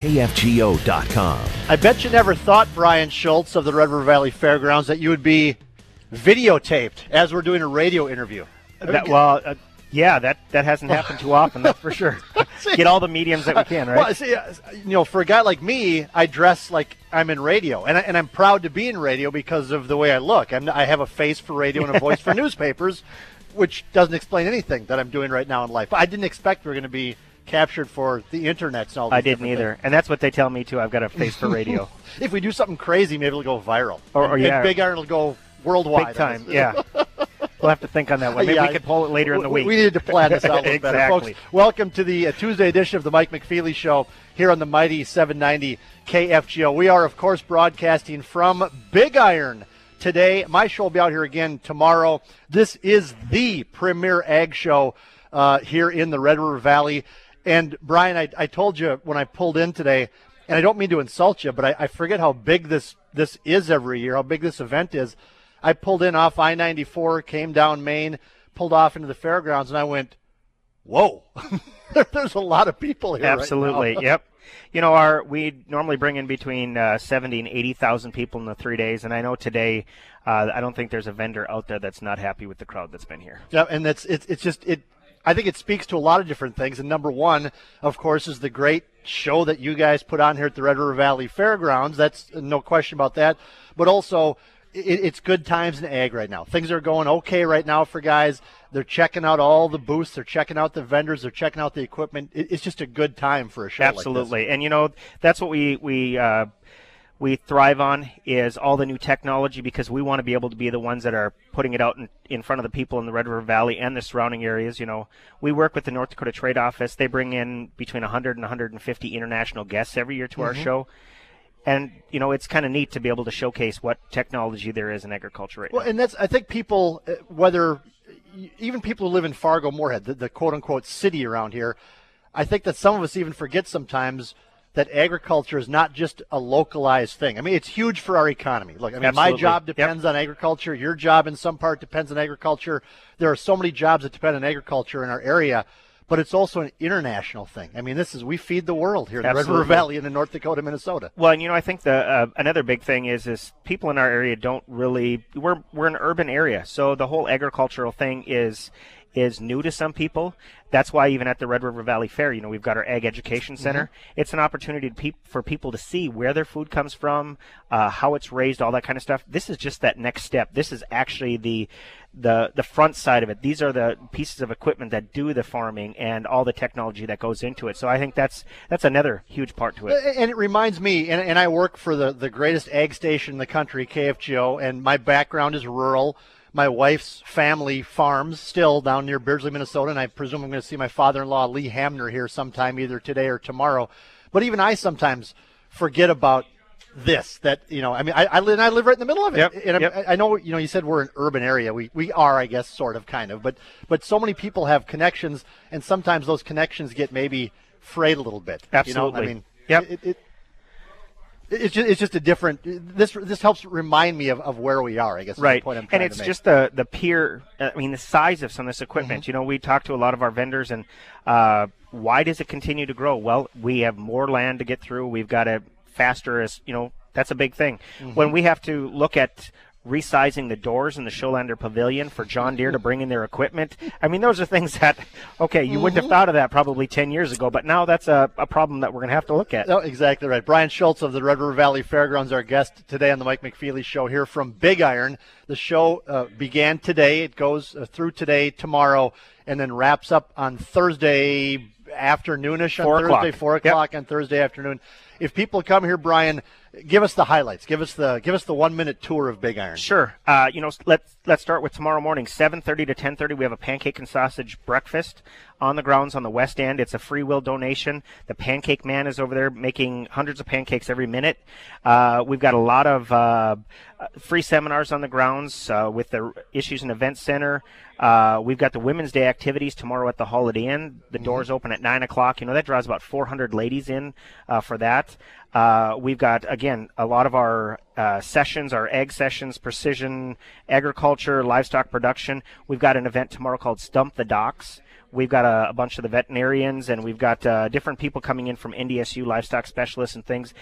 KFGO.com. I bet you never thought, Bryan Shulz of the Red River Valley Fairgrounds, that you would be videotaped as we're doing a radio interview. Yeah, that hasn't happened too often, that's for sure. Get all the mediums that we can, right? Well, see, for a guy like me, I dress like I'm in radio, and I'm proud to be in radio because of the way I look. I have a face for radio and a voice for newspapers, which doesn't explain anything that I'm doing right now in life. I didn't expect we were going to be captured for the internet and all these I didn't either. things. And that's what they tell me, too. I've got a face for radio. If we do something crazy, maybe it'll go viral. Or and Big Iron will go worldwide. Big time, yeah. We'll have to think on that one. Maybe we could pull it later in the week. We needed to plan this out a little exactly. better. Folks, welcome to the Tuesday edition of the Mike McFeely Show here on the mighty 790 KFGO. We are, of course, broadcasting from Big Iron today. My show will be out here again tomorrow. This is the premier ag show here in the Red River Valley. And, Bryan, I told you when I pulled in today, and I don't mean to insult you, but I forget how big this is every year, how big this event is. I pulled in off I-94, came down Main, pulled off into the fairgrounds, and I went, whoa, there's a lot of people here. Absolutely, right now. Yep. You know, we normally bring in between 70 and 80,000 people in the 3 days, and I know today I don't think there's a vendor out there that's not happy with the crowd that's been here. Yeah, and I think it speaks to a lot of different things, and number one, of course, is the great show that you guys put on here at the Red River Valley Fairgrounds. That's no question about that, but also it's good times in ag right now. Things are going okay right now for guys. They're checking out all the booths. They're checking out the vendors. They're checking out the equipment. It's just a good time for a show Absolutely. like this. And, you know, that's what we thrive on is all the new technology because we want to be able to be the ones that are putting it out in front of the people in the Red River Valley and the surrounding areas. You know, we work with the North Dakota Trade Office. They bring in between 100 and 150 international guests every year to our show. And, you know, it's kind of neat to be able to showcase what technology there is in agriculture right now. And I think people, even people who live in Fargo, Moorhead, the quote-unquote city around here, I think that some of us even forget sometimes that agriculture is not just a localized thing. I mean, it's huge for our economy. Look, I mean, Absolutely. My job depends on agriculture. Your job in some part depends on agriculture. There are so many jobs that depend on agriculture in our area. But it's also an international thing. I mean, we feed the world here in the Red River Valley and in North Dakota, Minnesota. Well, and, you know, I think another big thing is people in our area don't really – we're an urban area. So the whole agricultural thing is new to some people. That's why even at the Red River Valley Fair, you know, we've got our Ag Education Center. It's an opportunity for people to see where their food comes from, how it's raised, all that kind of stuff. This is just that next step. This is actually the front side of it. These are the pieces of equipment that do the farming and all the technology that goes into it. So I think that's another huge part to it. And it reminds me, and I work for the greatest ag station in the country, KFGO, and my background is rural. My wife's family farms still down near Beardsley, Minnesota, and I presume I'm going to see my father-in-law, Lee Hamner, here sometime either today or tomorrow. But even I sometimes forget about this, that, you know, I mean, I live right in the middle of it. Yep. I know, you know, you said we're an urban area. We are, I guess, sort of, kind of. But so many people have connections, and sometimes those connections get maybe frayed a little bit. Absolutely. You know? I mean, It's just a different. This helps remind me of where we are, I guess. Right, is the point I'm trying and it's to make. just the pure. I mean, the size of some of this equipment. You know, we talk to a lot of our vendors, and why does it continue to grow? Well, we have more land to get through. We've got a faster, as you know, that's a big thing. When we have to look at resizing the doors in the Showlander Pavilion for John Deere to bring in their equipment. I mean, those are things that, okay, you wouldn't have thought of that probably 10 years ago, but now that's a problem that we're going to have to look at. No, exactly right. Bryan Shulz of the Red River Valley Fairgrounds, our guest today on the Mike McFeely Show here from Big Iron. The show began today. It goes through today, tomorrow, and then wraps up on Thursday afternoonish on 4 o'clock on Thursday afternoon. If people come here, Bryan, give us the highlights. Give us the 1 minute tour of Big Iron. Sure. You know, let's start with tomorrow morning, 7:30 to 10:30. We have a pancake and sausage breakfast on the grounds on the west end. It's a free will donation. The Pancake Man is over there making hundreds of pancakes every minute. We've got a lot of free seminars on the grounds with the Issues and Events Center. We've got the Women's Day activities tomorrow at the Holiday Inn. The doors open at 9 o'clock. You know, that draws about 400 ladies in for that. We've got, again, a lot of our sessions, our ag sessions, precision agriculture, livestock production. We've got an event tomorrow called Stump the Docks, we've got a bunch of the veterinarians, and we've got different people coming in from NDSU, livestock specialists and things.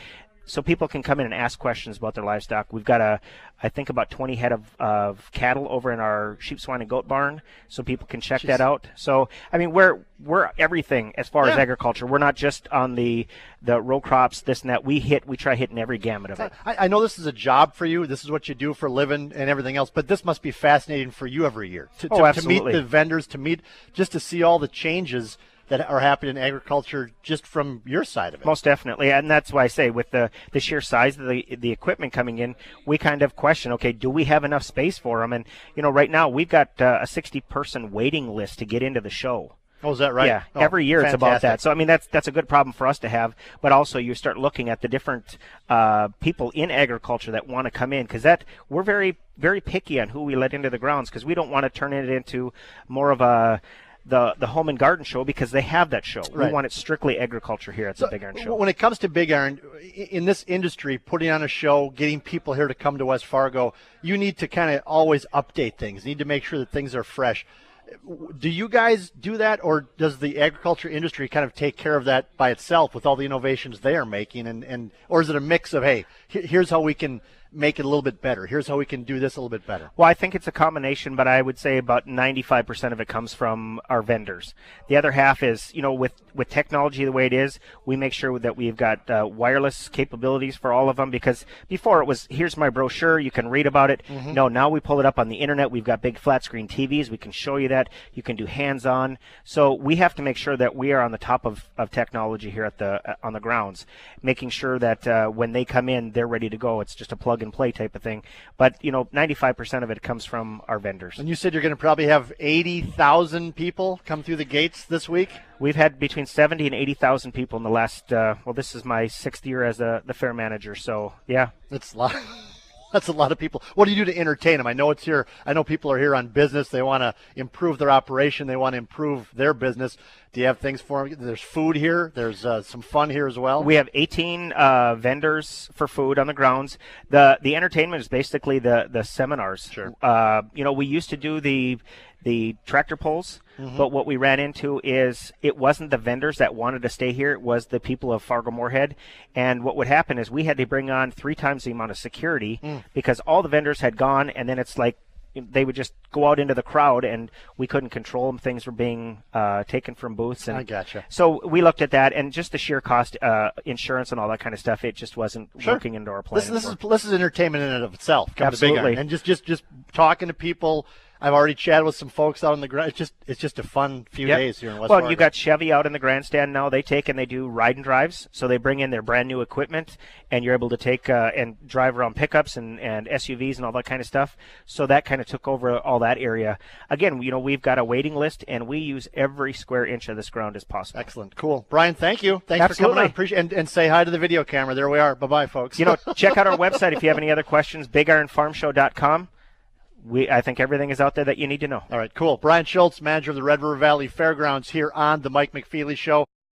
So people can come in and ask questions about their livestock. We've got I think about 20 head of cattle over in our sheep, swine, and goat barn, so people can check that out. So, I mean, we're everything as far as agriculture. We're not just on the row crops, this and that. We try hitting every gamut of it. I know this is a job for you. This is what you do for a living and everything else, but this must be fascinating for you every year. To meet the vendors, just to see all the changes that are happening in agriculture just from your side of it. Most definitely, and that's why I say with the sheer size of the equipment coming in, we kind of question, okay, do we have enough space for them? And, right now we've got a 60-person waiting list to get into the show. Oh, is that right? Yeah, every year it's about that. So, I mean, that's a good problem for us to have, but also you start looking at the different people in agriculture that want to come in, because we're very, very picky on who we let into the grounds, because we don't want to turn it into more of the home and garden show, because they have that show. Right. We want it strictly agriculture here at the Big Iron Show. When it comes to Big Iron, in this industry, putting on a show, getting people here to come to West Fargo, you need to kind of always update things. You need to make sure that things are fresh. Do you guys do that, or does the agriculture industry kind of take care of that by itself with all the innovations they are making, or is it a mix of, hey, here's how we can make it a little bit better, here's how we can do this a little bit better? Well, I think it's a combination, but I would say about 95% of it comes from our vendors. The other half is, with technology the way it is, we make sure that we've got wireless capabilities for all of them, because before it was, here's my brochure, you can read about it. Mm-hmm. No, now we pull it up on the internet. We've got big flat screen TVs. We can show you that. You can do hands-on. So we have to make sure that we are on the top of technology here on the grounds, making sure that when they come in, they're ready to go. It's just a plug and play type of thing. But 95% of it comes from our vendors. And you said you're going to probably have 80,000 people come through the gates this week? We've had between 70 and 80,000 people in the last, this is my 6th year as the fair manager, so yeah. That's a lot. That's a lot of people. What do you do to entertain them? I know people are here on business. They want to improve their operation. They want to improve their business. Do you have things for them? There's food here. There's some fun here as well. We have 18 vendors for food on the grounds. The entertainment is basically the seminars. Sure. We used to do the tractor pulls, mm-hmm. but what we ran into is it wasn't the vendors that wanted to stay here. It was the people of Fargo-Moorhead. And what would happen is we had to bring on 3 times the amount of security because all the vendors had gone, and then it's like they would just go out into the crowd, and we couldn't control them. Things were being taken from booths. And I gotcha. So we looked at that, and just the sheer cost, insurance and all that kind of stuff, it just wasn't working into our plan. This is entertainment in and of itself. Absolutely. And just talking to people. I've already chatted with some folks out on the ground. It's just a fun few days here in West Fargo. Well, you got Chevy out in the grandstand now. They do ride and drives, so they bring in their brand new equipment, and you're able to take and drive around pickups and SUVs and all that kind of stuff. So that kind of took over all that area. Again, we've got a waiting list, and we use every square inch of this ground as possible. Excellent, cool, Bryan. Thank you. Thanks for coming on. Appreciate and say hi to the video camera. There we are. Bye bye, folks. Check out our website if you have any other questions. BigIronFarmShow.com. I think everything is out there that you need to know. All right, cool. Bryan Shulz, manager of the Red River Valley Fairgrounds, here on the Mike McFeely Show.